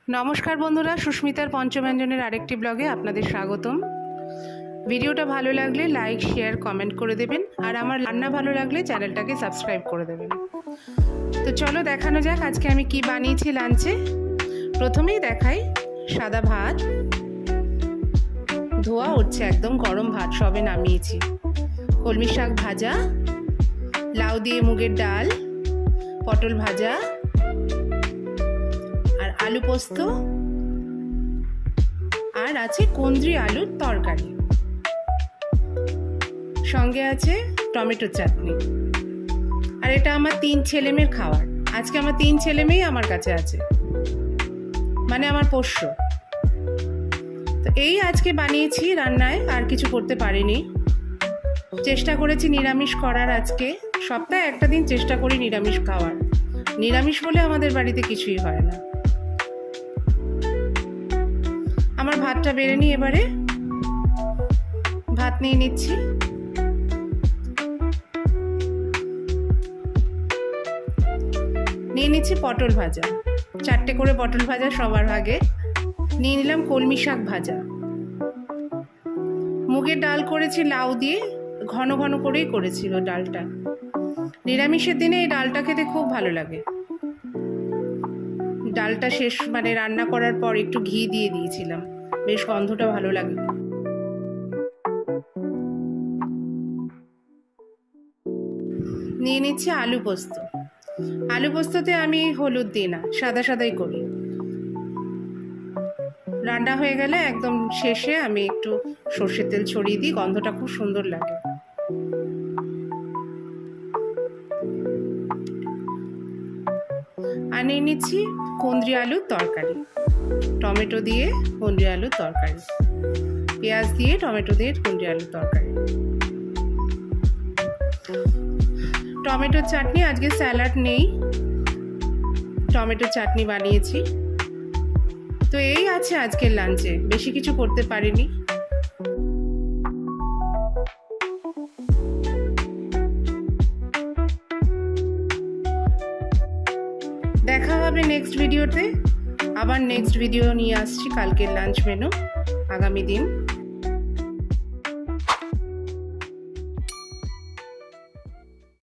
নমস্কার বন্ধুরা, সুস্মিতার পঞ্চব্যঞ্জনের আরেকটি ব্লগে আপনাদের স্বাগতম। ভিডিওটা ভালো লাগলে লাইক, শেয়ার, কমেন্ট করে দেবেন, আর আমার রান্না ভালো লাগলে চ্যানেলটাকে সাবস্ক্রাইব করে দেবেন। তো চলো দেখানো যাক আজকে আমি কি বানিয়েছি লাঞ্চে। প্রথমেই দেখাই সাদা ভাত, ধোয়া উঠছে, একদম গরম ভাত, সবে নামিয়েছি। কলমি শাক ভাজা, লাউ দিয়ে মুগের ডাল, পটল ভাজা, আর আলু পোস্ত, আর আছে কুঁদরি আলুর তরকারি, সঙ্গে আছে টমেটো চাটনি। আর এটা আমার 3 ছেলেমেয়ের খাবার। আজকে আমার 3 ছেলেমেয়েই আমার কাছে আছে, মানে আমার পোষ্য। তো এই আজকে বানিয়েছি রান্নায়, আর কিছু করতে পারিনি। চেষ্টা করেছি নিরামিষ করার। আজকে সপ্তাহে একটা দিন চেষ্টা করি নিরামিষ খাওয়ার। নিরামিষ বলে আমাদের বাড়িতে কিছুই হয় না। আমার ভাতটা বেড়ে নিই, এবারে ভাত নিয়ে নিচ্ছি। নিয়ে নিচ্ছি পটল ভাজা, 4টে করে পটল ভাজা সবার ভাগে। নিয়ে নিলাম কলমি শাক ভাজা, মুগের ডাল করেছি লাউ দিয়ে, ঘন ঘন করেই করেছিল ডালটা। নিরামিষের দিনে এই ডালটা খেতে খুব ভালো লাগে। ডালটা শেষ মানে রান্না করার পর একটু ঘি দিয়ে দিয়েছিলাম, বেশ গন্ধটা ভালো লাগে। নিয়ে নিচ্ছি আলু পোস্ত। আলু পোস্ততে আমি হলুদ দিই না, সাদা সাদাই করি। রান্না হয়ে গেলে একদম শেষে আমি একটু সর্ষের তেল ছড়িয়ে দিই, গন্ধটা খুব সুন্দর লাগে। আর নিয়ে নিচ্ছি কুঁদরি আলুর তরকারি, টমেটো দিয়ে কুঁদরি আলুর তরকারি, পেঁয়াজ দিয়ে টমেটো দিয়ে কুঁদরি আলুর তরকারি। টমেটোর চাটনি, আজকে স্যালাড নেই, টমেটোর চাটনি বানিয়েছি। তো এই আছে আজকের লাঞ্চে, বেশি কিছু করতে পারিনি। দেখা হবে নেক্সট ভিডিওতে। আবার নেক্সট ভিডিও নিয়ে আসছি, কালকের লাঞ্চ মেনু আগামী দিন।